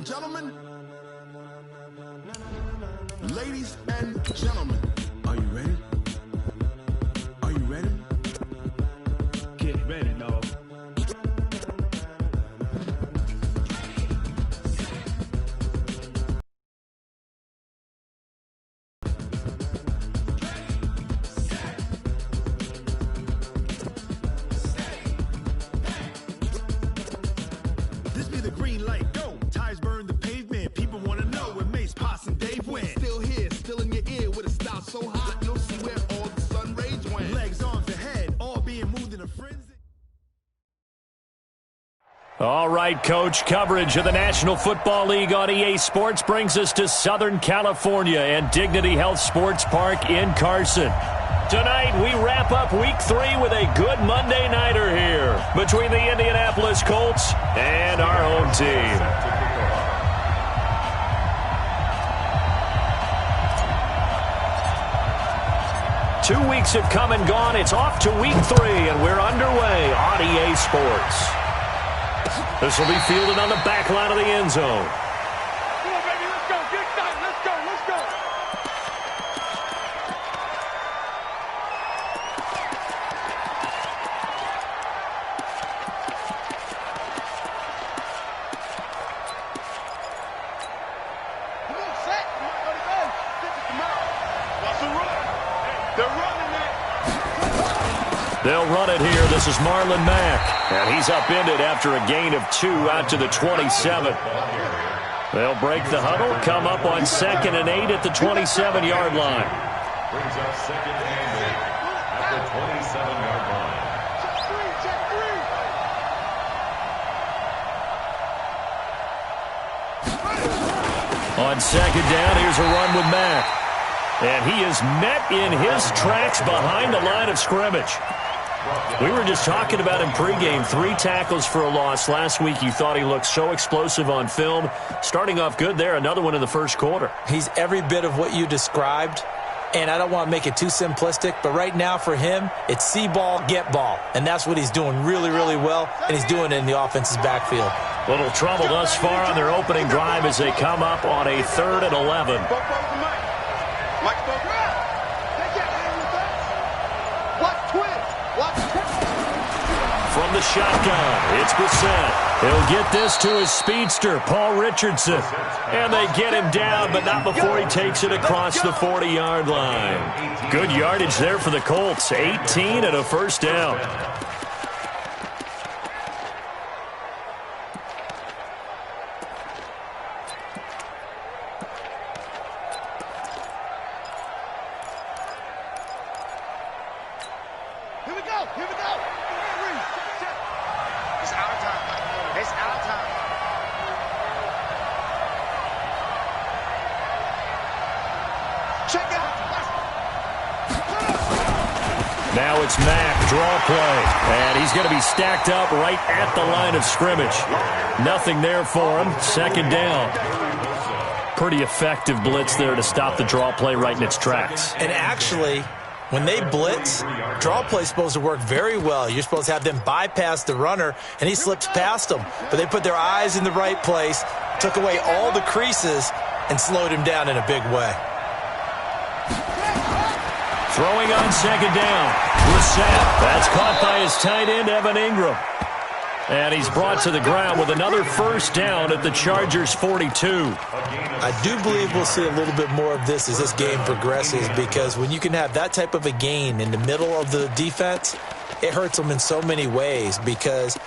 gentlemen, ladies and gentlemen, are you ready? Are you ready? Get ready, dog. This be the green light, go. Tires burn the pavement. People want to know where Mace, Potts, and Dave went. Still here, still in your ear with a style so hot, you'll see where all the sun rays went. Legs, arms, and head, all being moved in a frenzy. All right, Coach, coverage of the National Football League on EA Sports brings us to Southern California and Dignity Health Sports Park in Carson. Tonight, we wrap up Week 3 with a good Monday nighter here between the Indianapolis Colts and our home team. 2 weeks have come and gone. It's off to Week 3, and we're underway on EA Sports. This will be fielded on the back line of the end zone. Come on, baby, let's go. Get excited. Let's go. Let's go. Come on, set. Come on, let it go. Come on. What's the run? They're running it. They'll run it here. This is Marlon Mack. And he's upended after a gain of 2 out to the 27. They'll break the huddle, come up on 2nd and 8 at the 27-yard line. Brings up 2nd and 8 at the 27-yard line. Check three. On 2nd down, here's a run with Mack. And he is met in his tracks behind the line of scrimmage. We were just talking about him pregame, 3 tackles for a loss. Last week you thought he looked so explosive on film. Starting off good there, another one in the first quarter. He's every bit of what you described, and I don't want to make it too simplistic, but right now for him, it's see ball, get ball. And that's what he's doing really, really well, and he's doing it in the offense's backfield. Little trouble thus far on their opening drive as they come up on a 3rd and 11. From the shotgun, it's Brissett. He'll get this to his speedster, Paul Richardson. And they get him down, but not before he takes it across the 40-yard line. Good yardage there for the Colts, 18 and a first down. Here we go. Here we go. It's our time. It's our time. Check out. Now it's Mack, draw play. And he's going to be stacked up right at the line of scrimmage. Nothing there for him. 2nd down. Pretty effective blitz there to stop the draw play right in its tracks. And actually, when they blitz, draw play's supposed to work very well. You're supposed to have them bypass the runner, and he slips past them. But they put their eyes in the right place, took away all the creases, and slowed him down in a big way. Throwing on 2nd down. Brissett. That's caught by his tight end, Evan Ingram. And he's brought to the ground with another first down at the Chargers' 42. I do believe we'll see a little bit more of this as this game progresses, because when you can have that type of a gain in the middle of the defense, it hurts them in so many ways, because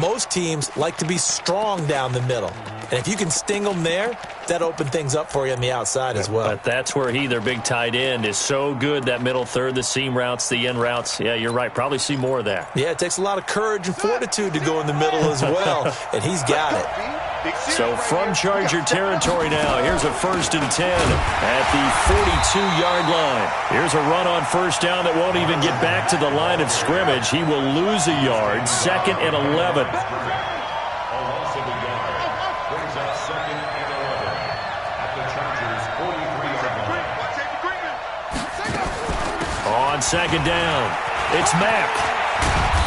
most teams like to be strong down the middle. And if you can sting them there, that opens things up for you on the outside as well. But that's where their big tight end, is so good, that middle third, the seam routes, the in routes. Yeah, you're right. Probably see more of that. Yeah, it takes a lot of courage and fortitude to go in the middle as well, and he's got it. So from Charger territory now, here's a 1st and 10 at the 42-yard line. Here's a run on first down that won't even get back to the line of scrimmage. He will lose a yard. 2nd and 11. On 2nd down, it's Mack.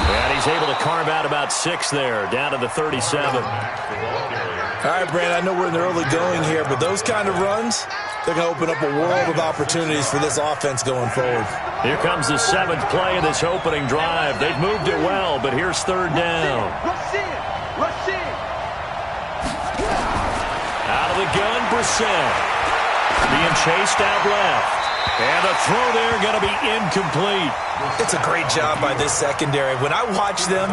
And he's able to carve out about 6 there, down to the 37. All right, Brandon, I know we're in the early going here, but those kind of runs, they're going to open up a world of opportunities for this offense going forward. Here comes the 7th play of this opening drive. They've moved it well, but here's 3rd down. Rush in. Rush in. Out of the gun, Brissett. Being chased out left. And the throw there going to be incomplete. It's a great job by this secondary. When I watch them,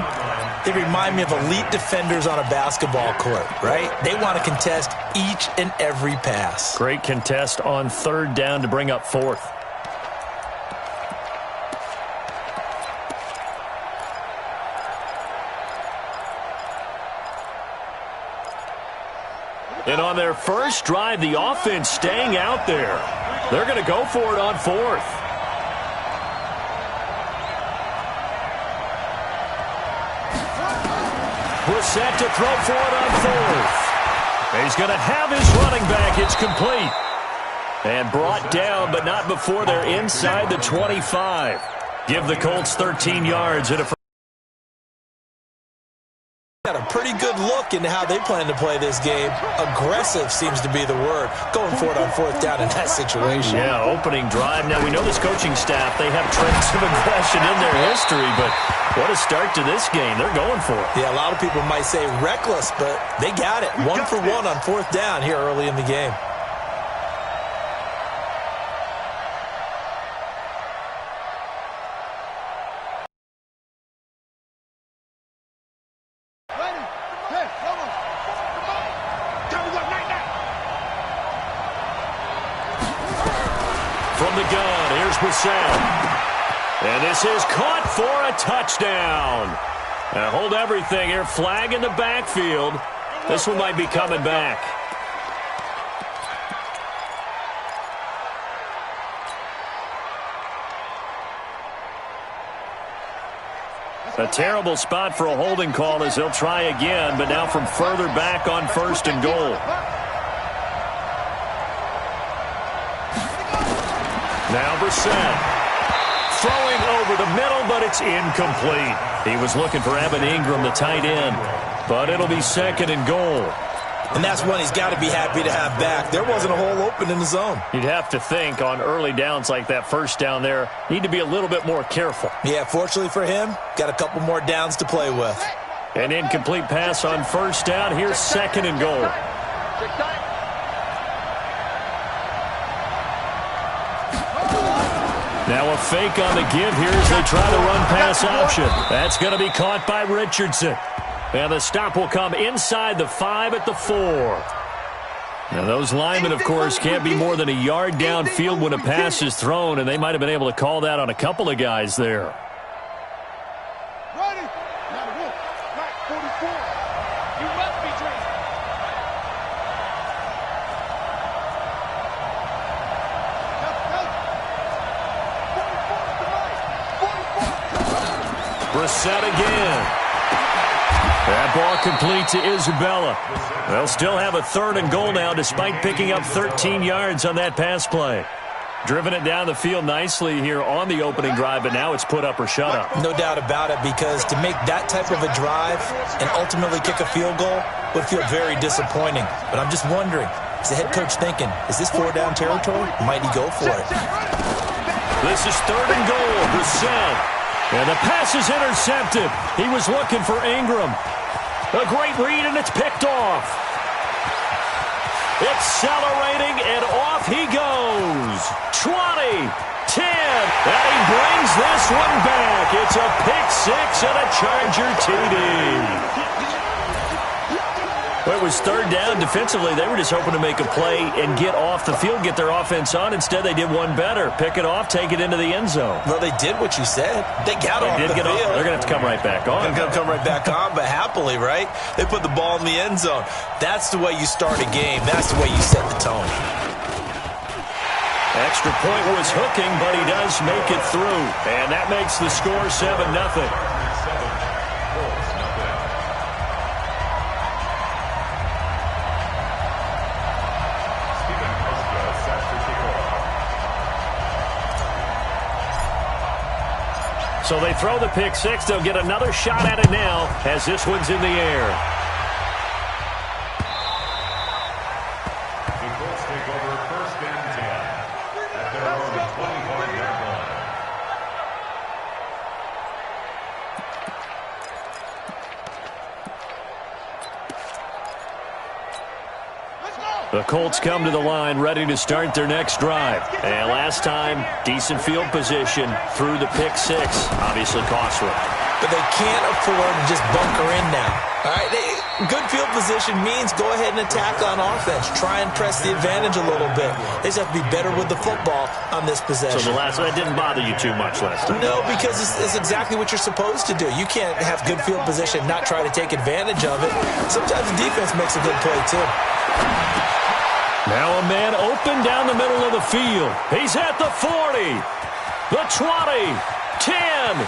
they remind me of elite defenders on a basketball court, right? They want to contest each and every pass. Great contest on 3rd down to bring up 4th. And on their first drive, the offense staying out there. They're going to go for it on 4th. Brissett to throw for it on 4th. He's going to have his running back. It's complete. And brought down, but not before they're inside the 25. Give the Colts 13 yards and a Got a pretty good look into how they plan to play this game. Aggressive seems to be the word. Going for it on 4th down in that situation. Yeah, opening drive. Now, we know this coaching staff, they have traits of aggression in their history, but what a start to this game. They're going for it. Yeah, a lot of people might say reckless, but they got it. 1 for 1 on 4th down here early in the game. From the gun, here's Brissett. And this is caught for a touchdown. Now hold everything here. Flag in the backfield. This one might be coming back. A terrible spot for a holding call as they'll try again, but now from further back on 1st and goal. Now Brissett throwing over the middle, but it's incomplete. He was looking for Evan Ingram, the tight end, but it'll be 2nd and goal. And that's one he's got to be happy to have back. There wasn't a hole open in the zone. You'd have to think on early downs like that 1st down there, need to be a little bit more careful. Yeah, fortunately for him, got a couple more downs to play with. An incomplete pass on 1st down. Here's 2nd and goal. Now a fake on the give here as they try the run-pass option. That's going to be caught by Richardson. And the stop will come inside the 5 at the 4. Now those linemen, of course, can't be more than a yard downfield when a pass is thrown, and they might have been able to call that on a couple of guys there. Brissett again. That ball complete to Isabella. They'll still have a 3rd and goal now despite picking up 13 yards on that pass play. Driven it down the field nicely here on the opening drive, but now it's put up or shut up. No doubt about it, because to make that type of a drive and ultimately kick a field goal would feel very disappointing. But I'm just wondering, is the head coach thinking, is this 4-down territory? Might he go for it? This is 3rd and goal. Brissett. And the pass is intercepted. He was looking for Ingram. A great read, and it's picked off. Accelerating, and off he goes. 20, 10, and he brings this one back. It's a pick-6 and a Charger TD. Well, it was 3rd down. Defensively, they were just hoping to make a play and get off the field, get their offense on. Instead, they did one better. Pick it off, take it into the end zone. Well, they did what you said. They got off the field. They're going to have to come right back on. They're going to come right back on, but happily, right? They put the ball in the end zone. That's the way you start a game. That's the way you set the tone. Extra point was hooking, but he does make it through. And that makes the score 7-0. So they throw the pick six. They'll get another shot at it now as this one's in the air. The Colts take over 1st and 10 at their own 25-yard line. The Colts come to the line ready to start their next drive. And last time, decent field position through the pick six. Obviously costly. But they can't afford to just bunker in now. All right, good field position means go ahead and attack on offense. Try and press the advantage a little bit. They just have to be better with the football on this possession. So that didn't bother you too much last time? No, because it's exactly what you're supposed to do. You can't have good field position, not try to take advantage of it. Sometimes the defense makes a good play, too. Now a man open down the middle of the field. He's at the 40, the 20, 10.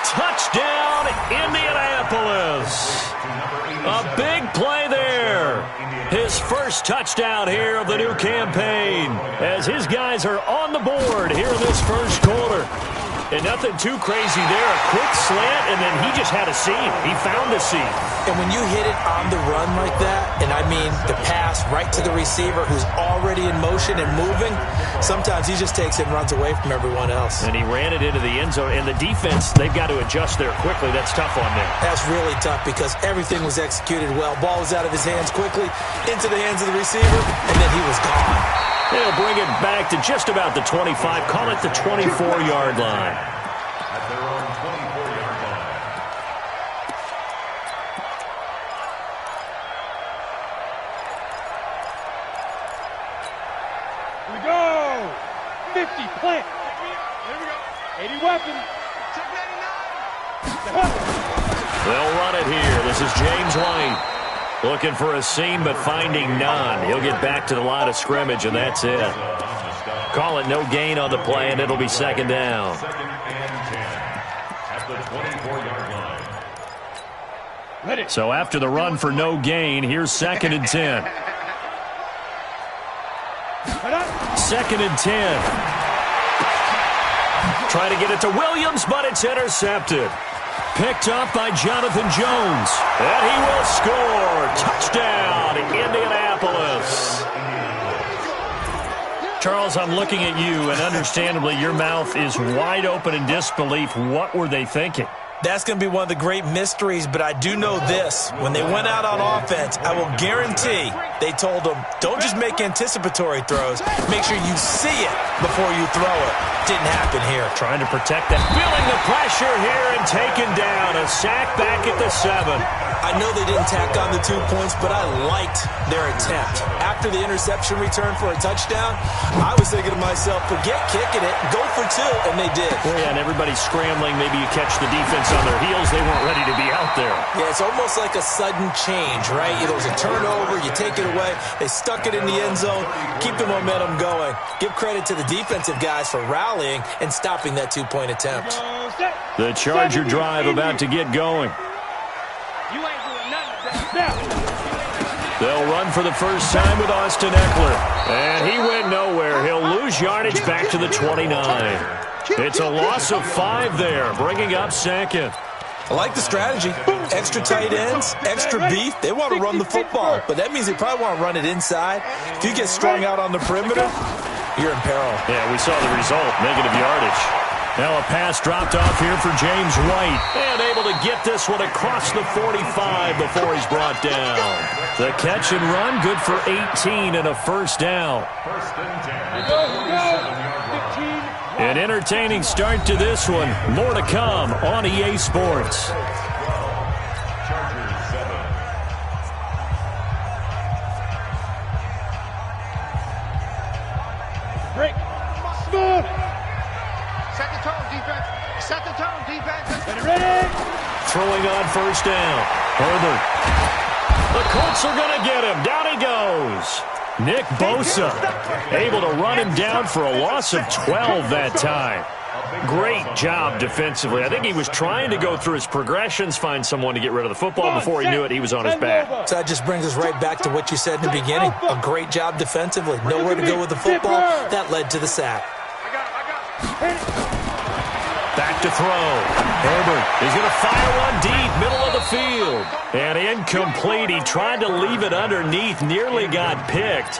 Touchdown, Indianapolis. A big play there. His first touchdown here of the new campaign as his guys are on the board here in this first quarter. And nothing too crazy there. A quick slant, and then he just had a seam. He found a seam. And when you hit it on the run like that, and I mean the pass right to the receiver who's already in motion and moving, sometimes he just takes it and runs away from everyone else. And he ran it into the end zone. And the defense, they've got to adjust there quickly. That's tough on them. That's really tough because everything was executed well. Ball was out of his hands quickly, into the hands of the receiver, and then he was gone. They'll bring it back to just about the 25. Call it the 24-yard line. At their own 24-yard line. Here we go. 50, plant. Here we go. 80 weapon. Check 89. They'll run it here. This is James White. Looking for a seam, but finding none. He'll get back to the line of scrimmage, and that's it. Call it no gain on the play, and it'll be second down. 2nd and 10 at the 24-yard line. Ready. So after the run for no gain, here's 2nd and 10. 2nd and 10. Try to get it to Williams, but it's intercepted. Picked up by Jonathan Jones. And he will score. Touchdown, Indianapolis. Charles, I'm looking at you, and understandably, your mouth is wide open in disbelief. What were they thinking? That's going to be one of the great mysteries, but I do know this. When they went out on offense, I will guarantee they told them, don't just make anticipatory throws. Make sure you see it before you throw it. Didn't happen here. Trying to protect that. Feeling the pressure here and taken down. A sack back at the 7. I know they didn't tack on the 2 points, but I liked their attempt. After the interception return for a touchdown, I was thinking to myself, forget kicking it, go for 2, and they did. Well, yeah, and everybody's scrambling. Maybe you catch the defense on their heels. They weren't ready to be out there. Yeah, it's almost like a sudden change, right? There was a turnover, you take it away, they stuck it in the end zone, keep the momentum going. Give credit to the defensive guys for rallying and stopping that 2-point attempt. The Charger drive about to get going. You ain't doing nothing. They'll run for the first time with Austin Eckler. And he went nowhere. He'll lose yardage back to the 29. It's a loss of 5 there, bringing up 2nd. I like the strategy. Extra tight ends, extra beef. They want to run the football, but that means they probably want to run it inside. If you get strung out on the perimeter, you're in peril. Yeah, we saw the result, negative yardage. Now a pass dropped off here for James White. And able to get this one across the 45 before he's brought down. The catch and run, good for 18 and a first down. 1st and 10. An entertaining start to this one. More to come on EA Sports. Chargers 7. Break. Smooth. Set the tone, defense. Set the tone, defense. Ready. Throwing on first down. Herbert. The Colts are going to get him. Down he goes. Nick Bosa able to run him down for a loss of 12 that time. Great job defensively. I think he was trying to go through his progressions, find someone to get rid of the football. Before he knew it, he was on his back. So that just brings us right back to what you said in the beginning. A great job defensively. Nowhere to go with the football. That led to the sack. Back to throw. Herbert is going to fire one deep, middle of the field. And incomplete. He tried to leave it underneath, nearly got picked.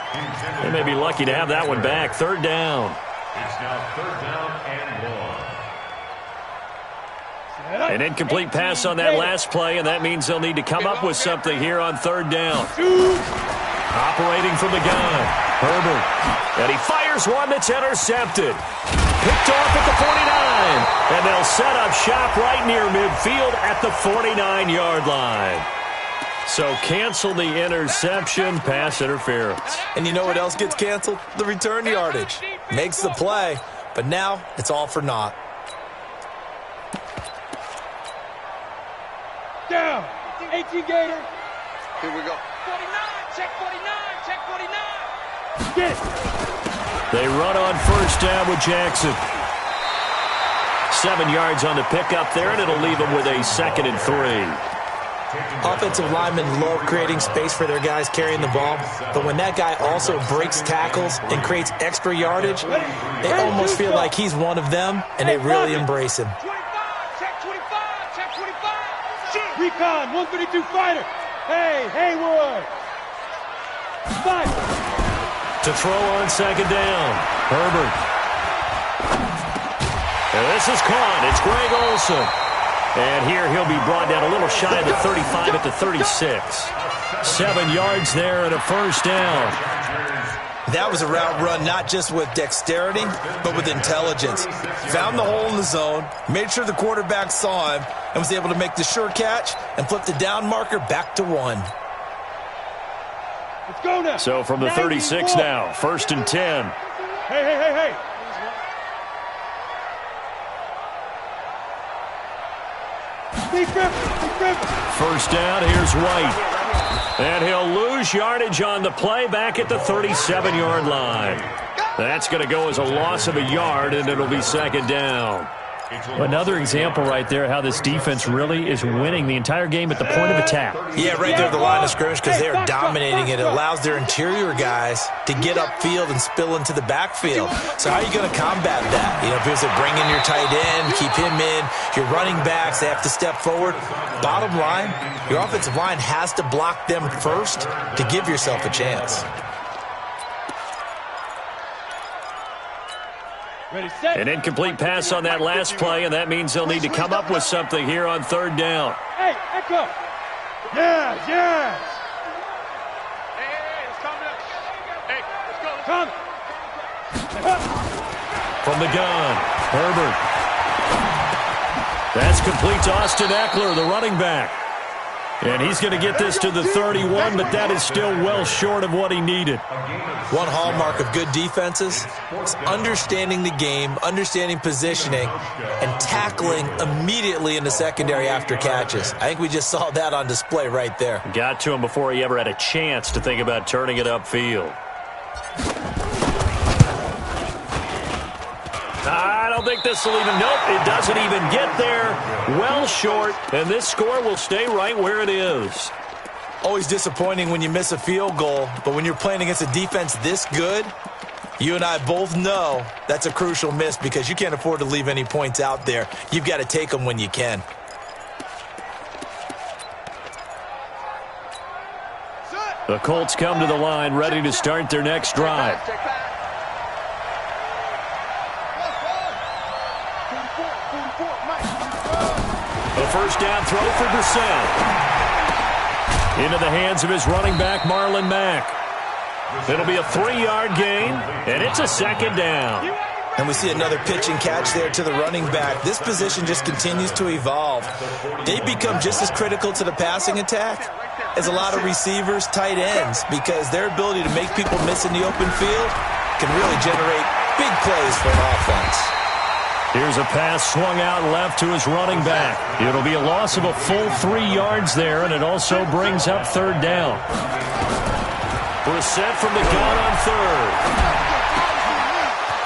They may be lucky to have that one back. Third down. It's now third down and 1. An incomplete pass on that last play, and that means they'll need to come up with something here on third down. Operating from the gun, Herbert. And he fires one that's intercepted. Picked off at the 49. And they'll set up shop right near midfield at the 49-yard line. So cancel the interception, pass interference. And you know what else gets canceled? The return yardage. Makes the play, but now it's all for naught. Down. 18 Gator. Here we go. 49. Check 49. Check 49. Get it. They run on first down with Jackson. 7 yards on the pickup there, and it'll leave them with a 2nd and 3. Offensive linemen love creating space for their guys carrying the ball, but when that guy also breaks tackles and creates extra yardage, they almost feel like he's one of them, and they really embrace him. 25. Check 25. Check 25. Recon. 132 fighter. Hey, Haywood. 5. To throw on second down, Herbert. And this is caught. It's Greg Olsen. And here he'll be brought down a little shy of the 35 at the 36. 7 yards there and a first down. That was a route run not just with dexterity, but with intelligence. Found the hole in the zone, made sure the quarterback saw him, and was able to make the sure catch and flip the down marker back to 1. Let's go now. So from the 36 now, 1st and 10. Hey. First down, here's White. And he'll lose yardage on the play back at the 37-yard line. That's going to go as a loss of a yard, and it'll be 2nd down. Another example right there how this defense really is winning the entire game at the point of attack. Yeah, right there at the line of scrimmage because they are dominating it. It allows their interior guys to get upfield and spill into the backfield. So how are you going to combat that? You know, if you bring in your tight end, keep him in, your running backs, they have to step forward. Bottom line, your offensive line has to block them first to give yourself a chance. An incomplete pass on that last play, and that means they'll need to come up with something here on third down. Hey, Echo. Yes. Hey, it's coming up. Hey, let's go. From the gun, Herbert. That's complete to Austin Eckler, the running back. And he's going to get this to the 31, but that is still well short of what he needed. One hallmark of good defenses is understanding the game, understanding positioning, and tackling immediately in the secondary after catches. I think we just saw that on display right there. Got to him before he ever had a chance to think about turning it upfield. I don't think this will even, nope, it doesn't even get there. Well short, and this score will stay right where it is. Always disappointing when you miss a field goal, but when you're playing against a defense this good, you and I both know that's a crucial miss because you can't afford to leave any points out there. You've got to take them when you can. The Colts come to the line ready to start their next drive. A first down throw for Brissett. Into the hands of his running back, Marlon Mack. It'll be a 3-yard gain, and it's a 2nd down. And we see another pitch and catch there to the running back. This position just continues to evolve. They become just as critical to the passing attack as a lot of receivers, tight ends, because their ability to make people miss in the open field can really generate big plays for an offense. Here's a pass swung out left to his running back. It'll be a loss of a full 3 yards there, and it also brings up third down. Brissett from the gun on third.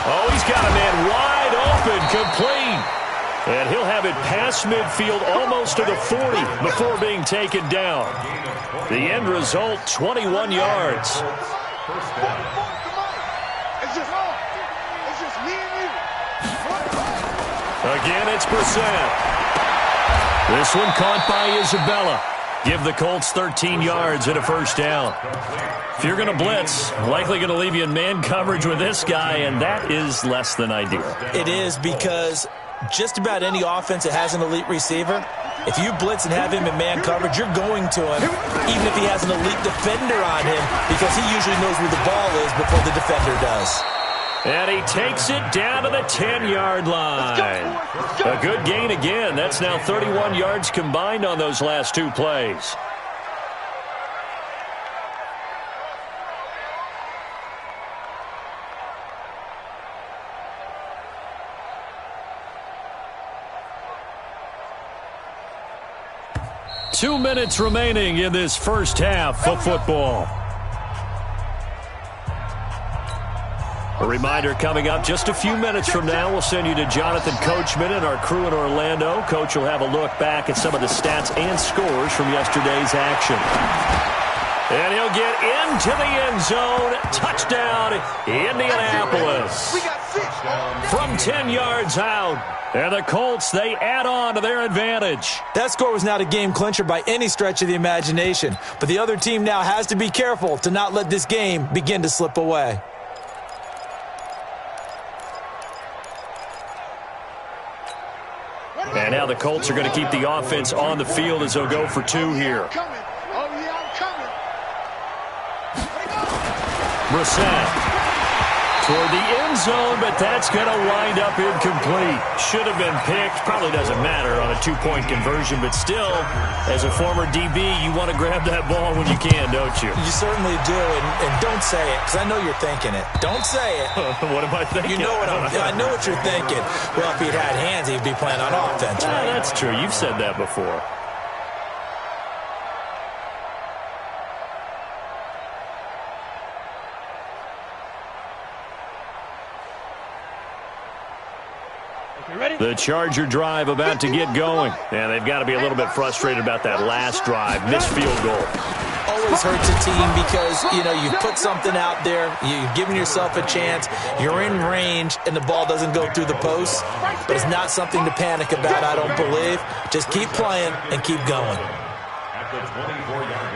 Oh, he's got a man wide open, complete. And he'll have it past midfield almost to the 40 before being taken down. The end result, 21 yards. Again, it's Brissett. This one caught by Isabella. Give the Colts 13 yards and a first down. If you're going to blitz, likely going to leave you in man coverage with this guy, and that is less than ideal. It is, because just about any offense that has an elite receiver, if you blitz and have him in man coverage, you're going to him, even if he has an elite defender on him, because he usually knows where the ball is before the defender does. And he takes it down to the 10-yard line. A good gain again. That's now 31 yards combined on those last two plays. Two minutes remaining in this first half of football. A reminder coming up just a few minutes from now. We'll send you to Jonathan Coachman and our crew in Orlando. Coach will have a look back at some of the stats and scores from yesterday's action. And he'll get into the end zone. Touchdown, Indianapolis. From 10 yards out. And the Colts, they add on to their advantage. That score was not a game clincher by any stretch of the imagination. But the other team now has to be careful to not let this game begin to slip away. And now the Colts are going to keep the offense on the field as they'll go for two here. Brissett toward the end zone, but that's going to wind up incomplete. Should have been picked. Probably doesn't matter on a two-point conversion, but still, as a former DB, you want to grab that ball when you can, don't you? You certainly do, and don't say it, because I know you're thinking it. Don't say it. What am I thinking? You know what I know what you're thinking. Well, if he'd had hands, he'd be playing on offense, right? That's true. You've said that before. The Charger drive about to get going. And they've got to be a little bit frustrated about that last drive. Missed field goal. Always hurts a team because, you put something out there, you've given yourself a chance, you're in range, and the ball doesn't go through the post. But it's not something to panic about, I don't believe. Just keep playing and keep going. At the 24-yard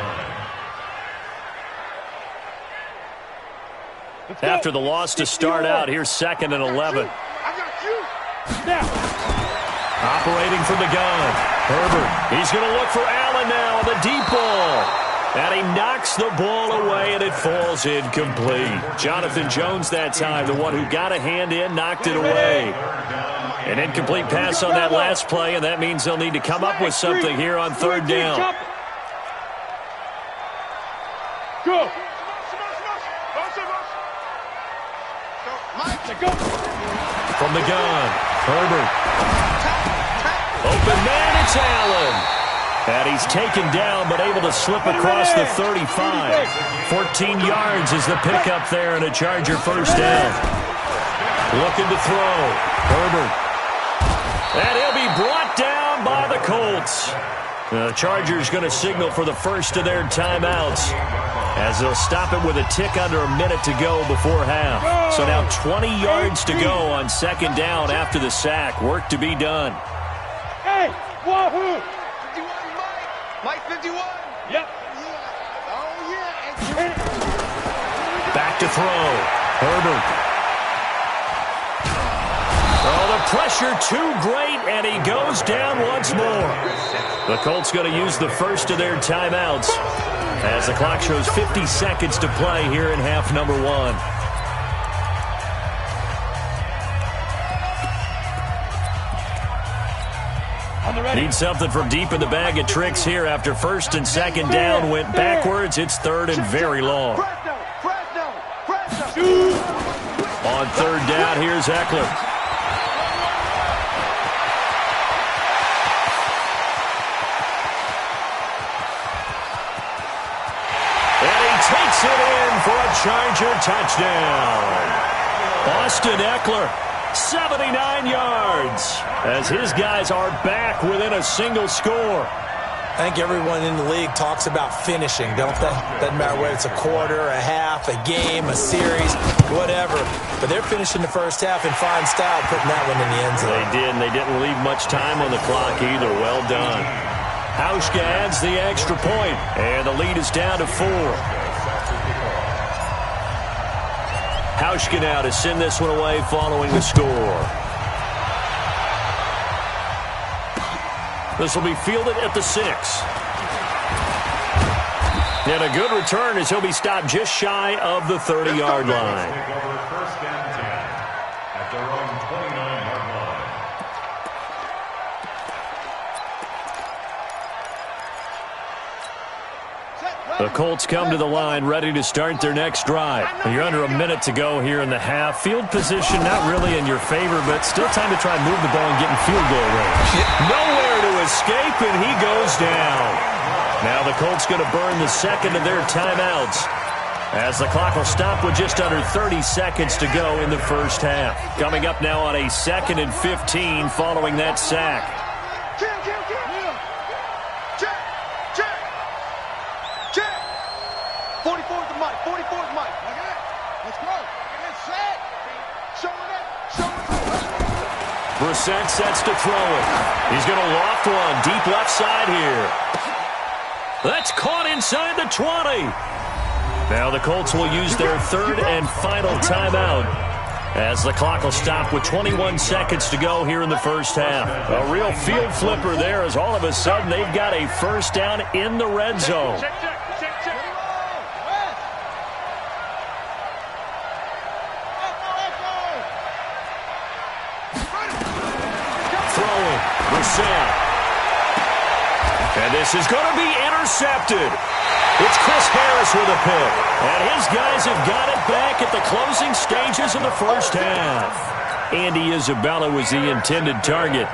line. After the loss to start out, here's 2nd and 11. Operating from the gun. Herbert. He's going to look for Allen now on the deep ball. And he knocks the ball away, and it falls incomplete. Jonathan Jones that time, the one who got a hand in, knocked it away. An incomplete pass on that last play, and that means they'll need to come up with something here on 3rd down. Go. From the gun, Herbert. Open man, it's Allen. And he's taken down, but able to slip across the 35. 14 yards is the pickup there, and a Charger first down. Looking to throw. Herbert. And he'll be brought down by the Colts. The Chargers going to signal for the first of their timeouts, as they'll stop it with a tick under a minute to go before half. So now 20 yards to go on 2nd down after the sack. Work to be done. Hey, wahoo! 51, Mike 51. Yep. Oh, yeah. Back to throw. Herbert. Oh, the pressure too great, and he goes down once more. The Colts going to use the first of their timeouts as the clock shows 50 seconds to play here in half number 1. Need something from deep in the bag of tricks here after 1st and 2nd down went backwards. It's 3rd and very long. On 3rd down, here's Eckler. Takes it in for a Charger touchdown. Austin Eckler, 79 yards, as his guys are back within a single score. I think everyone in the league talks about finishing, don't they? Doesn't matter whether it's a quarter, a half, a game, a series, whatever. But they're finishing the first half in fine style, putting that one in the end zone. They did, and they didn't leave much time on the clock either. Well done. Hauschka adds the extra point, and the lead is down to 4. Hauschka now to send this one away following the score. This will be fielded at the 6. And a good return as he'll be stopped just shy of the 30-yard line. Take over first and 10 at their own 29-yard line. The Colts come to the line ready to start their next drive. You're under a minute to go here in the half. Field position not really in your favor, but still time to try and move the ball and get in field goal range. Nowhere to escape, and he goes down. Now the Colts going to burn the second of their timeouts, as the clock will stop with just under 30 seconds to go in the first half. Coming up now on a 2nd and 15 following that sack. Check. 44's the mic. 44's mic. Okay. Let's go. Get set. Show it up. Brissett sets to throw it. He's going to loft one deep left side here. That's caught inside the 20. Now the Colts will use their 3rd and final timeout, as the clock will stop with 21 seconds to go here in the first half. A real field flipper there, as all of a sudden they've got a first down in the red zone. Throwing, Brissett. And this is going to be intercepted. It's Chris Harris with a pick. And his guys have got it back at the closing stages of the first half. Andy Isabella was the intended target.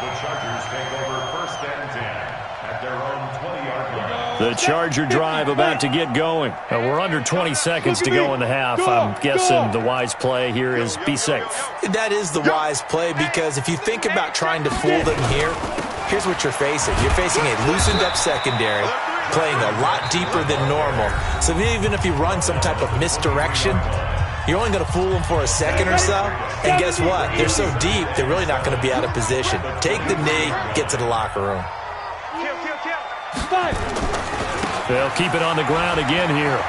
The Chargers take over first and 10 at their own 20-yard line. The Charger drive about to get going. We're under 20 seconds to go in the half. I'm guessing the wise play here is be safe. That is the wise play, because if you think about trying to fool them here, here's what you're facing. You're facing a loosened-up secondary, playing a lot deeper than normal. So even if you run some type of misdirection, you're only going to fool them for a second or so. And guess what? They're so deep, they're really not going to be out of position. Take the knee, get to the locker room. They'll keep it on the ground again here.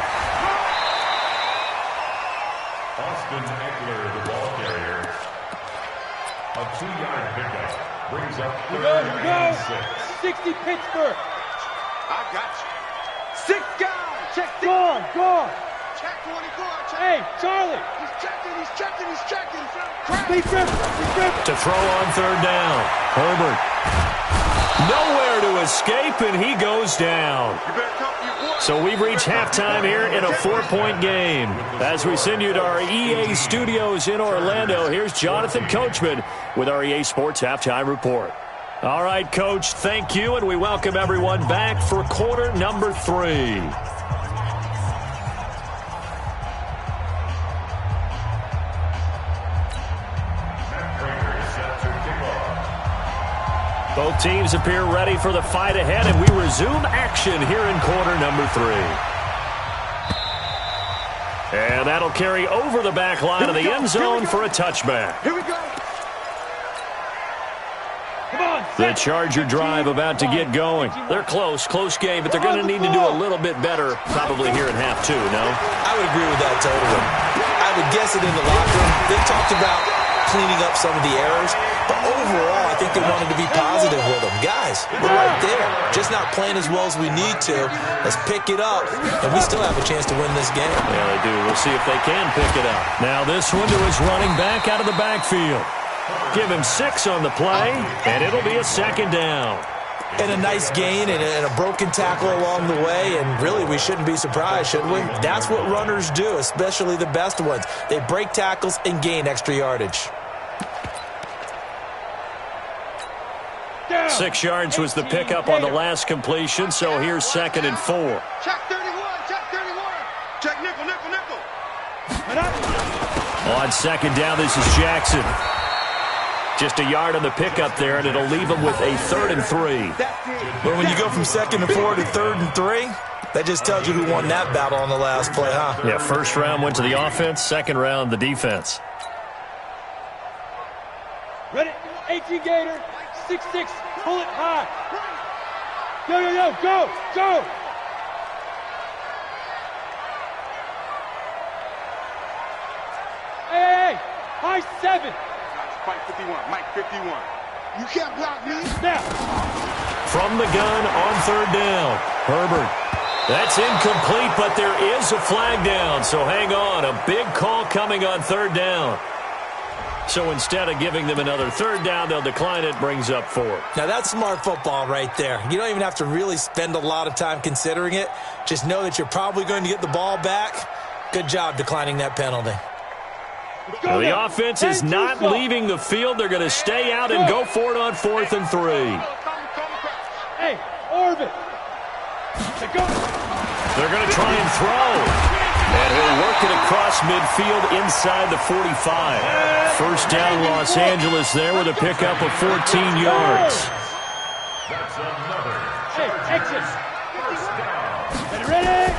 Austin Eckler, the ball carrier. A 2-yard pickup brings up 3rd and 6. 60 Pittsburgh. I got you. 6 guys. Check. Gone. Check 24. Check. Hey, Charlie. He's checking. Big grip. To throw on 3rd down. Herbert. Nowhere to escape, and he goes down. You better come. So we've reached halftime here in a 4-point game. As we send you to our EA studios in Orlando, here's Jonathan Coachman with our EA Sports Halftime Report. All right, Coach, thank you, and we welcome everyone back for quarter number 3. Both teams appear ready for the fight ahead, and we resume action here in quarter number 3. And that'll carry over the back line of the end zone for a touchback. Here we go. The Charger drive about to get going. They're close game, but they're going to need to do a little bit better probably here in half 2, no? I would agree with that totally. I would guess it in the locker room. They talked about cleaning up some of the errors, but overall, I think they wanted to be positive with them. Guys, we're right there. Just not playing as well as we need to. Let's pick it up, and we still have a chance to win this game. Yeah, they do. We'll see if they can pick it up. Now this one to his running back out of the backfield. Give him 6 on the play, and it'll be a 2nd down. And a nice gain and a broken tackle along the way, and really we shouldn't be surprised, should we? That's what runners do, especially the best ones. They break tackles and gain extra yardage. 6 yards was the pickup on the last completion, so here's 2nd and 4. Check 31. Check nickel. On 2nd down, this is Jackson. Just a yard on the pickup there, and it'll leave them with a 3rd and 3. Well, when you go from 2nd and 4 to 3rd and 3, that just tells you who won that battle on the last play, huh? Yeah, first round went to the offense, second round the defense. Ready? 18 Gator, 6'6", pull it high. Yo, yo, yo, go, go. Hey, high 7. Fight 51, Mike 51. You can't block me. Now. From the gun on 3rd down, Herbert. That's incomplete, but there is a flag down, so hang on. A big call coming on 3rd down. So instead of giving them another 3rd down, they'll decline it, brings up 4. Now, that's smart football right there. You don't even have to really spend a lot of time considering it. Just know that you're probably going to get the ball back. Good job declining that penalty. Well, the offense is not leaving the field. They're going to stay out and go for it on 4th and 3. Hey, Orbit. They're going to try and throw. And he'll work it across midfield inside the 45. First down, Los Angeles there with a pickup of 14 yards. That's another. Hey, exit. Ready?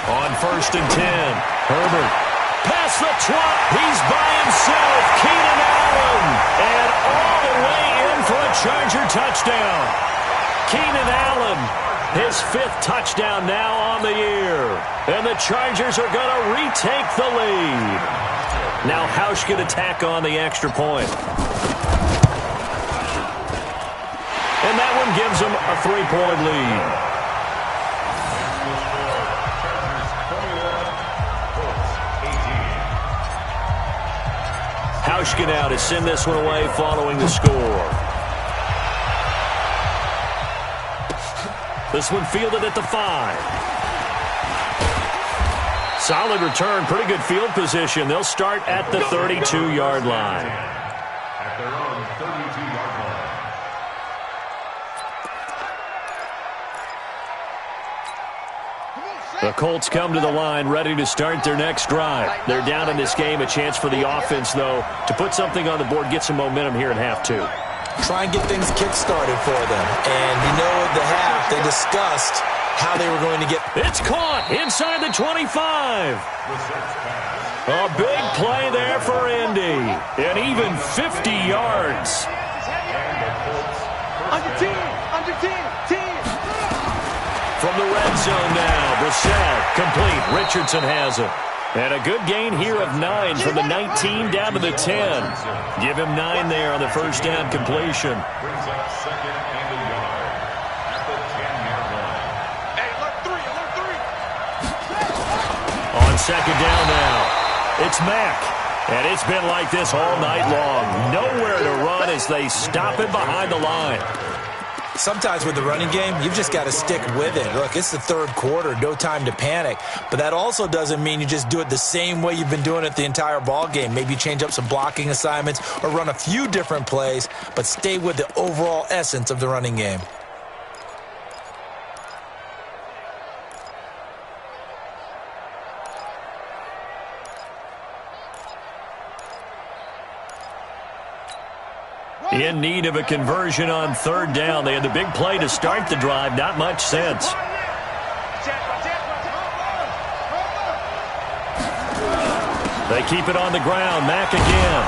On 1st and 10, Herbert. Past the 20. He's by himself. Keenan Allen. And all the way in for a Charger touchdown. Keenan Allen, his 5th touchdown now on the year. And the Chargers are going to retake the lead. Now Hausch can attack on the extra point. And that one gives them a 3-point lead. Hauschka now to send this one away following the score. This one fielded at the 5. Solid return, pretty good field position. They'll start at the 32-yard line. At their own 32-yard line. The Colts come to the line ready to start their next drive. They're down in this game. A chance for the offense, though, to put something on the board, get some momentum here in half 2. Try and get things kick-started for them. And you know at the half, they discussed how they were going to get. It's caught inside the 25. A big play there for Indy. And even 50 yards. Under 10, under 10, 10. From the red zone now, Brissett complete. Richardson has it. And a good gain here of 9 from the 19 down to the 10. Give him 9 there on the first down completion. Brings up 2nd and a yard at the 10-yard line. Hey, alert 3, alert 3. On 2nd down now, it's Mack. And it's been like this all night long. Nowhere to run as they stop him behind the line. Sometimes with the running game, you've just got to stick with it. Look, it's the 3rd quarter, no time to panic. But that also doesn't mean you just do it the same way you've been doing it the entire ball game. Maybe change up some blocking assignments or run a few different plays, but stay with the overall essence of the running game. In need of a conversion on 3rd down. They had the big play to start the drive. Not much sense. They keep it on the ground. Mack again.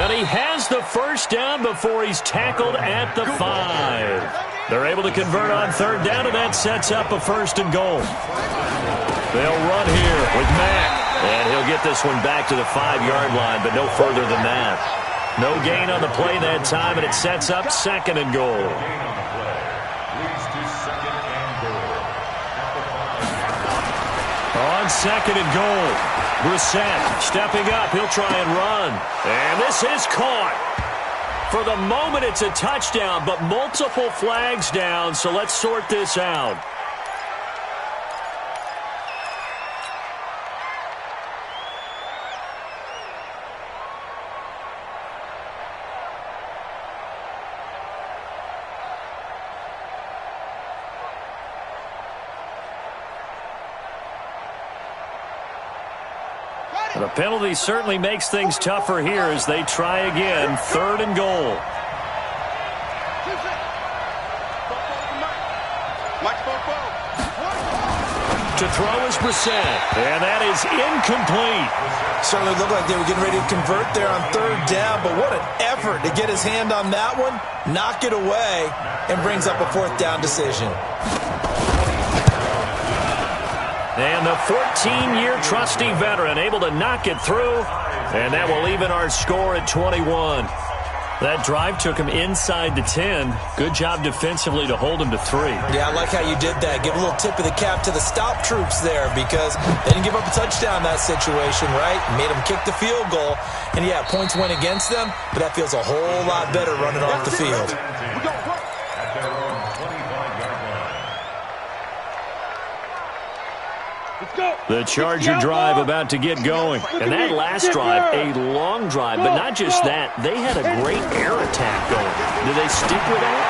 And he has the first down before he's tackled at the 5. They're able to convert on 3rd down, and that sets up a 1st and goal. They'll run here with Mack. And he'll get this one back to the 5-yard line, but no further than that. No gain on the play that time, and it sets up 2nd and goal. Gain on the play leads to 2nd and goal at the 5. On 2nd and goal, Brissett stepping up. He'll try and run. And this is caught. For the moment, it's a touchdown, but multiple flags down, so let's sort this out. The penalty certainly makes things tougher here as they try again. 3rd and goal. To throw is Brissett, and that is incomplete. Certainly looked like they were getting ready to convert there on 3rd down, but what an effort to get his hand on that one, knock it away, and brings up a 4th down decision. And the 14-year trusty veteran able to knock it through, and that will even our score at 21. That drive took him inside the 10. Good job defensively to hold him to 3. Yeah, I like how you did that. Give a little tip of the cap to the stop troops there because they didn't give up a touchdown in that situation, right? Made them kick the field goal. And, yeah, points went against them, but that feels a whole lot better running off the field. At their own 25-yard line. The Charger drive about to get going. And that last drive, a long drive, but not just that. They had a great air attack going. Do they stick with that?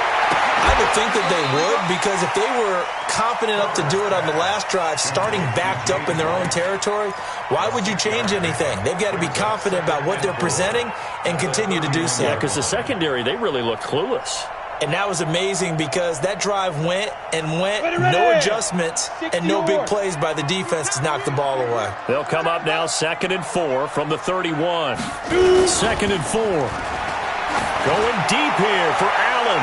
I would think that they would because if they were confident enough to do it on the last drive, starting backed up in their own territory, why would you change anything? They've got to be confident about what they're presenting and continue to do so. Yeah, because the secondary, they really look clueless. And that was amazing because that drive went and went, no adjustments, and no big plays by the defense to knock the ball away. They'll come up now 2nd and 4 from the 31. 2nd and 4. Going deep here for Allen.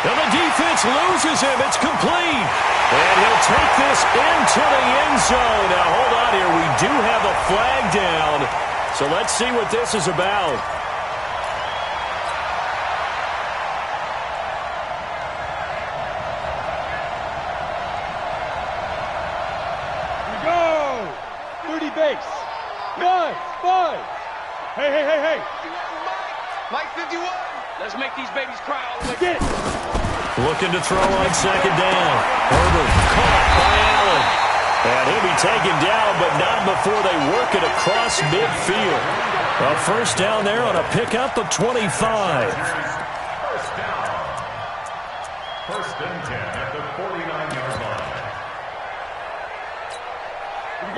And the defense loses him. It's complete. And he'll take this into the end zone. Now, hold on here. We do have a flag down. So let's see what this is about. Base. 5. Hey. Mike 51. Let's make these babies cry all the way. Get it. Looking to throw on 2nd down. Herbert caught by Allen. And he'll be taken down, but not before they work it across midfield. A 1st down there on a pickup of 25. 1st down. 1st and 10 at the 49-yard line.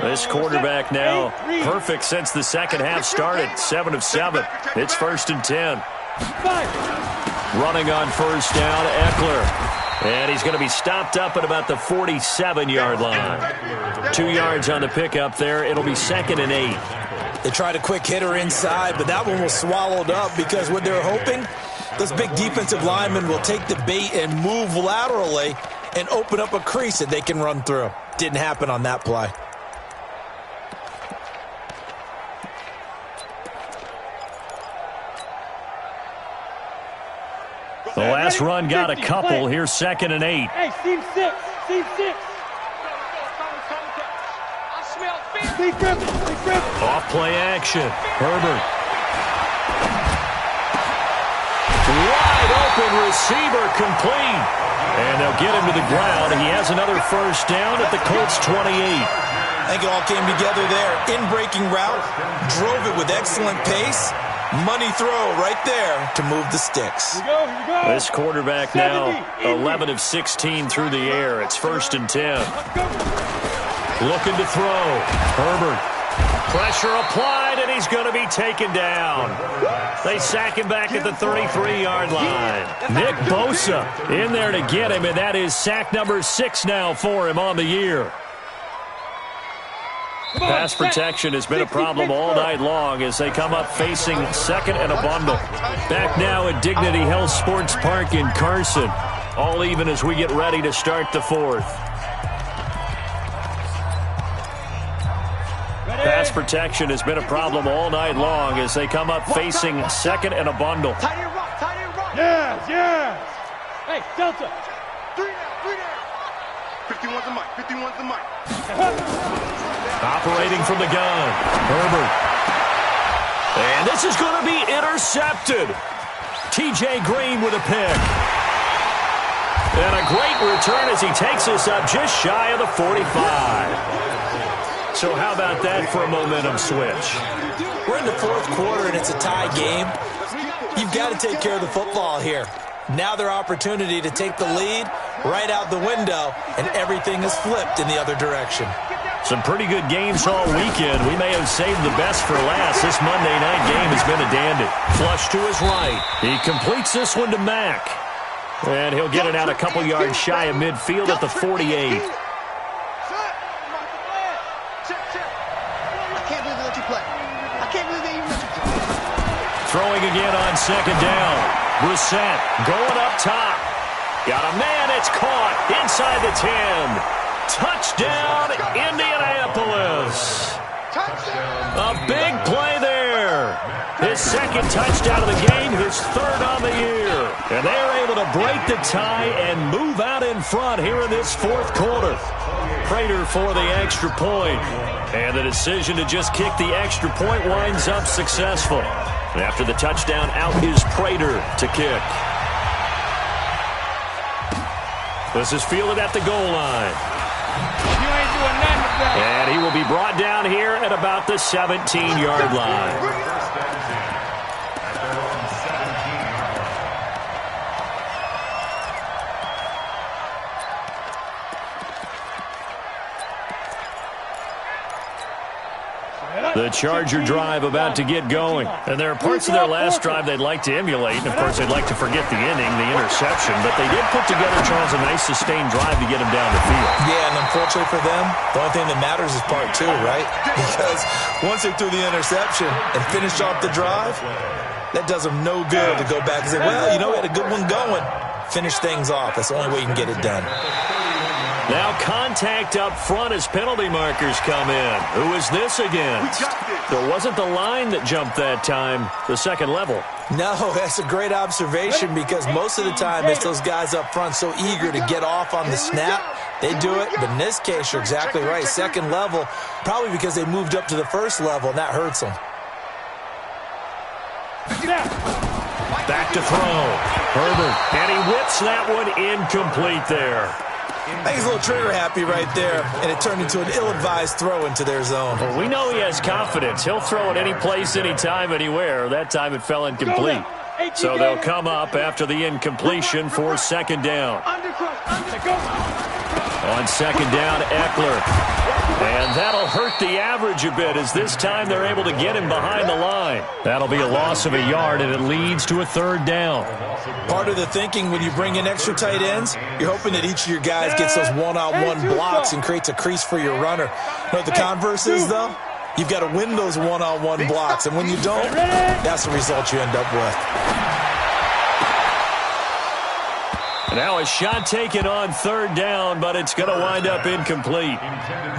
This quarterback now perfect since the second half started. 7 of 7. It's 1st and 10. Running on 1st down, Eckler. And he's going to be stopped up at about the 47-yard line. 2 yards on the pickup there. It'll be 2nd and 8. They tried a quick hitter inside, but that one was swallowed up because what they're hoping, those big defensive linemen will take the bait and move laterally and open up a crease that they can run through. Didn't happen on that play. The last run got a couple. Here's 2nd and 8. Hey, seam 6. Lee Griffin. Off play action. Herbert. Wide open receiver complete. And they'll get him to the ground. He has another 1st down at the Colts 28. I think it all came together there. In-breaking route, drove it with excellent pace. Money throw right there to move the sticks. Here we go. This quarterback now 11 of 16 through the air. It's 1st and 10. Looking to throw. Herbert. Pressure applied, and he's going to be taken down. They sack him back at the 33-yard line. Nick Bosa in there to get him, and that is sack number 6 now for him on the year. Pass protection has been a problem all night long as they come up facing 2nd and a bundle. Back now at Dignity Health Sports Park in Carson. All even as we get ready to start the 4th. Pass protection has been a problem all night long as they come up facing 2nd and a bundle. Tight end rock. Yes. Hey, Delta. 3 down. 51's the mic. Operating from the gun. Herbert. And this is going to be intercepted. T.J. Green with a pick. And a great return as he takes us up just shy of the 45. So how about that for a momentum switch? We're in the 4th quarter and it's a tie game. You've got to take care of the football here. Now their opportunity to take the lead right out the window, and everything is flipped in the other direction. Some pretty good games all weekend. We may have saved the best for last. This Monday night game has been a dandy. Flush to his right. He completes this one to Mack. And he'll get it out a couple yards shy of midfield at the 48. Throwing again on second down. Brissett going up top. Got a man. It's caught inside the 10. Touchdown, Indianapolis. A big play there. His second touchdown of the game, his third on the year. And they're able to break the tie and move out in front here in this fourth quarter. Prater for the extra point. And the decision to just kick the extra point winds up successful. And after the touchdown, out is Prater to kick. This is fielded at the goal line. And he will be brought down here at about the 17-yard line. The Charger drive about to get going. And there are parts of their last drive they'd like to emulate. And, of course, they'd like to forget the inning, the interception. But they did put together, Charles, a nice sustained drive to get him down the field. Yeah, and unfortunately for them, the only thing that matters is part two, right? Because once they threw the interception and finished off the drive, that does them no good to go back and say, well, you know, we had a good one going. Finish things off. That's the only way you can get it done. Now contact up front as penalty markers come in. Who is this against? There wasn't the line that jumped that time, the second level. No, that's a great observation because most of the time it's those guys up front so eager to get off on the snap. They do it, but in this case, you're exactly right. Second level, probably because they moved up to the first level, and that hurts them. Back to throw. Herbert, and he whips that one incomplete there. I think he's a little trigger happy right there, and it turned into an ill-advised throw into their zone. Well, we know he has confidence. He'll throw it any place, anytime, anywhere. That time it fell incomplete. So they'll come up after the incompletion for second down. On second down, Eckler. And that'll hurt the average a bit as this time they're able to get him behind the line. That'll be a loss of a yard, and it leads to a third down. Part of the thinking when you bring in extra tight ends, you're hoping that each of your guys gets those one-on-one blocks and creates a crease for your runner. You know what the converse is, though? You've got to win those one-on-one blocks, and when you don't, that's the result you end up with. Now a shot taken on third down, but it's going to wind up incomplete.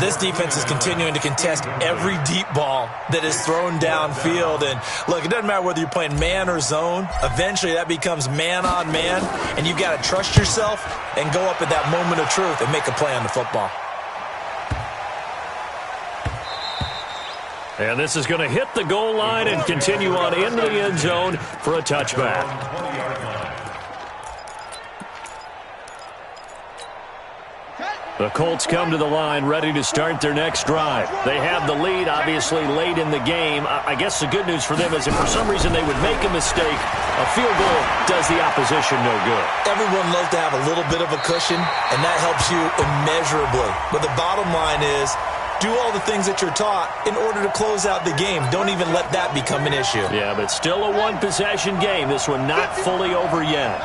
This defense is continuing to contest every deep ball that is thrown downfield. And, look, it doesn't matter whether you're playing man or zone. Eventually that becomes man on man, and you've got to trust yourself and go up at that moment of truth and make a play on the football. And this is going to hit the goal line and continue on into the end zone for a touchback. The Colts come to the line ready to start their next drive. They have the lead, obviously, late in the game. I guess the good news for them is if for some reason they would make a mistake, a field goal does the opposition no good. Everyone loves to have a little bit of a cushion, and that helps you immeasurably. But the bottom line is, do all the things that you're taught in order to close out the game. Don't even let that become an issue. Yeah, but still a one-possession game. This one not fully over yet.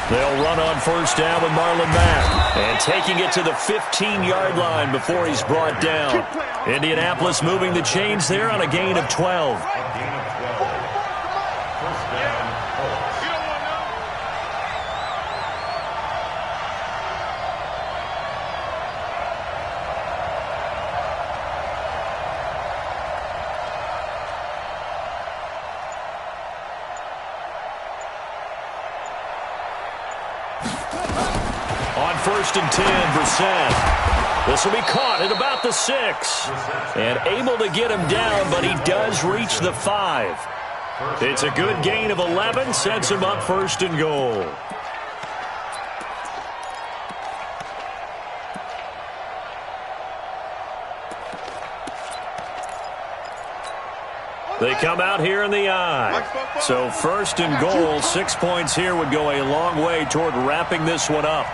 They'll run on first down with Marlon Mack. And taking it to the 15-yard line before he's brought down. Indianapolis moving the chains there on a gain of 12. First and 10, Brissett. This will be caught at about the 6. And able to get him down, but he does reach the 5. It's a good gain of 11, sets him up first and goal. They come out here in the eye. So first and goal, 6 points here would go a long way toward wrapping this one up.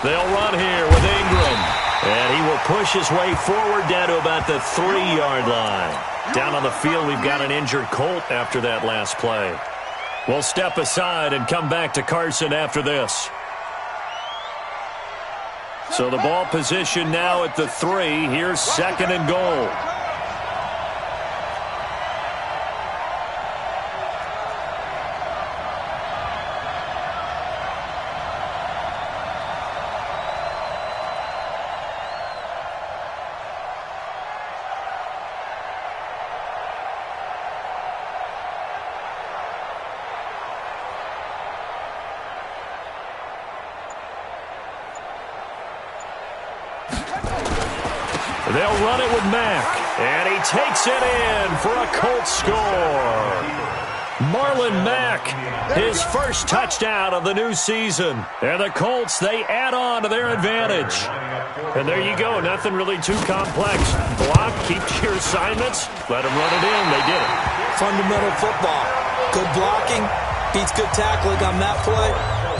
They'll run here with Ingram. And he will push his way forward down to about the 3-yard line. Down on the field, we've got an injured Colt after that last play. We'll step aside and come back to Carson after this. So the ball position now at the 3. Here's 2nd and goal. They'll run it with Mack, and he takes it in for a Colts score. Marlon Mack, his first touchdown of the new season. And the Colts, they add on to their advantage. And there you go, nothing really too complex. Block, keep to your assignments, let them run it in. They did it. Fundamental football. Good blocking, beats good tackling on that play.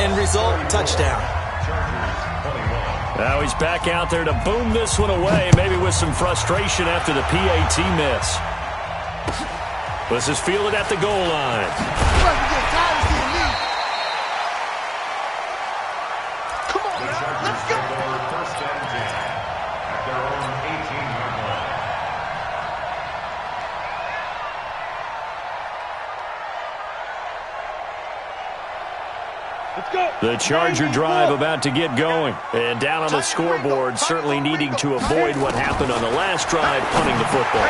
End result, touchdown. Now he's back out there to boom this one away, maybe with some frustration after the PAT miss. This is fielded at the goal line. Come on, let's go. First and 10 at their own 18-yard line. The Charger drive about to get going. And down on the scoreboard, certainly needing to avoid what happened on the last drive, punting the football.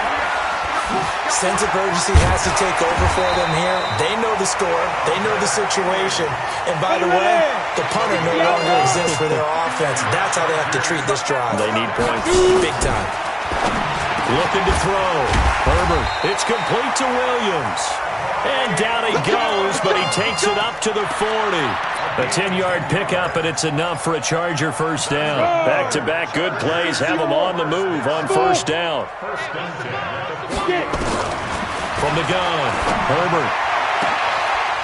Sense of urgency has to take over for them here. They know the score. They know the situation. And by the way, the punter no longer exists for their offense. That's how they have to treat this drive. They need points. Big time. Looking to throw. Herbert. It's complete to Williams. And down he goes, but he takes it up to the 40. A 10-yard pickup, and it's enough for a Charger first down. Back-to-back good plays have them on the move on first down. From the gun, Herbert.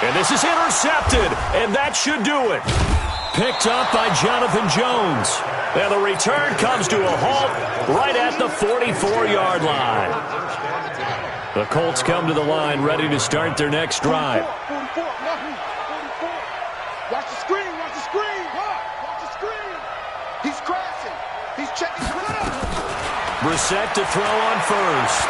And this is intercepted, and that should do it. Picked up by Jonathan Jones. And the return comes to a halt right at the 44-yard line. The Colts come to the line ready to start their next drive. 44. Watch the screen, watch the screen. Watch the screen. He's crashing. He's checking. Brissett to throw on first.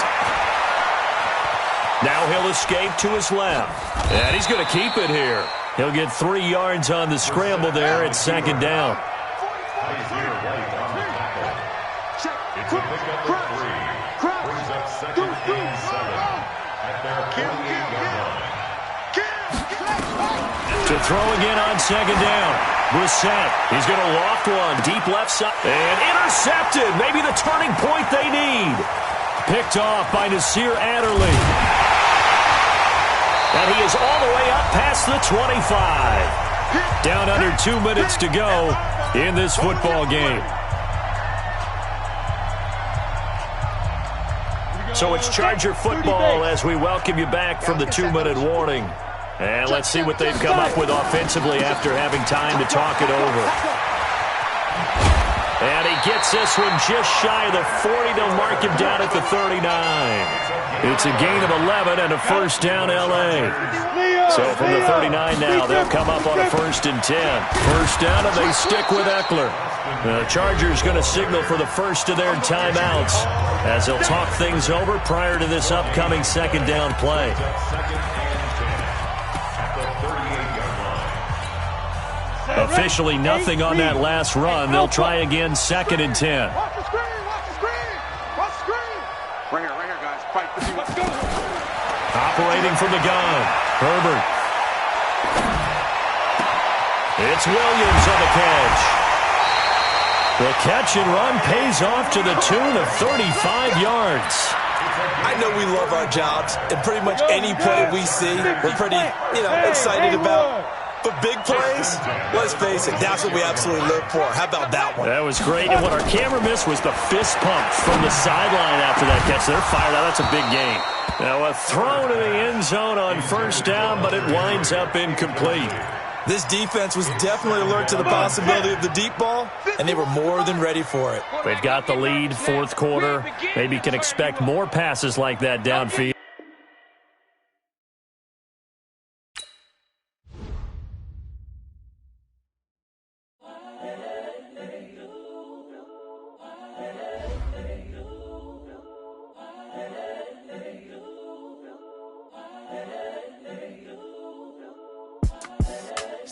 Now he'll escape to his left. And he's going to keep it here. He'll get 3 yards on the scramble there at 2nd down. It's a pickup of 3. Brings up 2nd and 7 at their 48-yard line. To throw again on 2nd down. Brissett, he's going to loft one deep left side. And intercepted. Maybe the turning point they need. Picked off by Nasir Adderley. And he is all the way up past the 25. Down under 2 minutes to go in this football game. So it's Charger football as we welcome you back from the 2-minute warning. And let's see what they've come up with offensively after having time to talk it over. And he gets this one just shy of the 40 to mark him down at the 39. It's a gain of 11 and a first down L.A. So from the 39 now, they'll come up on a 1st and 10. First down, and they stick with Eckler. The Chargers going to signal for the first of their timeouts as they'll talk things over prior to this upcoming 2nd down play. Officially nothing on that last run. They'll try again 2nd and 10. Watch the screen, watch the screen, watch the screen. Right here, guys. Fight for me. Let's go. Operating from the gun, Herbert. It's Williams on the catch. The catch and run pays off to the tune of 35 yards. I know we love our jobs, and pretty much any play we see, we're pretty, excited about. But big plays, let's face it, that's what we absolutely live for. How about that one? That was great, and what our camera missed was the fist pump from the sideline after that catch. They're fired out. That's a big gain. Now a throw to the end zone on first down, but it winds up incomplete. This defense was definitely alert to the possibility of the deep ball, and they were more than ready for it. They've got the lead, fourth quarter. Maybe can expect more passes like that downfield.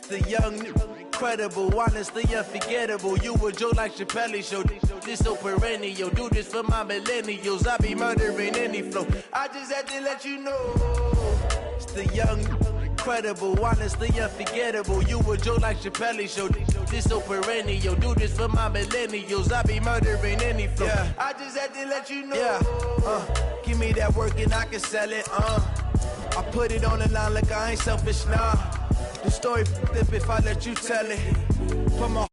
The young, incredible, honestly unforgettable. You a joke like Chappelle Show. This so perennial. Do this for my millennials. I be murdering any flow. I just had to let you know. It's the young, incredible, honestly unforgettable. You a joke like Chappelle Show. This so perennial. Do this for my millennials. I be murdering any flow. Yeah. I just had to let you know. Yeah. Give me that work and I can sell it. I put it on the line like I ain't selfish, nah. The story flip if I let you tell it. Put my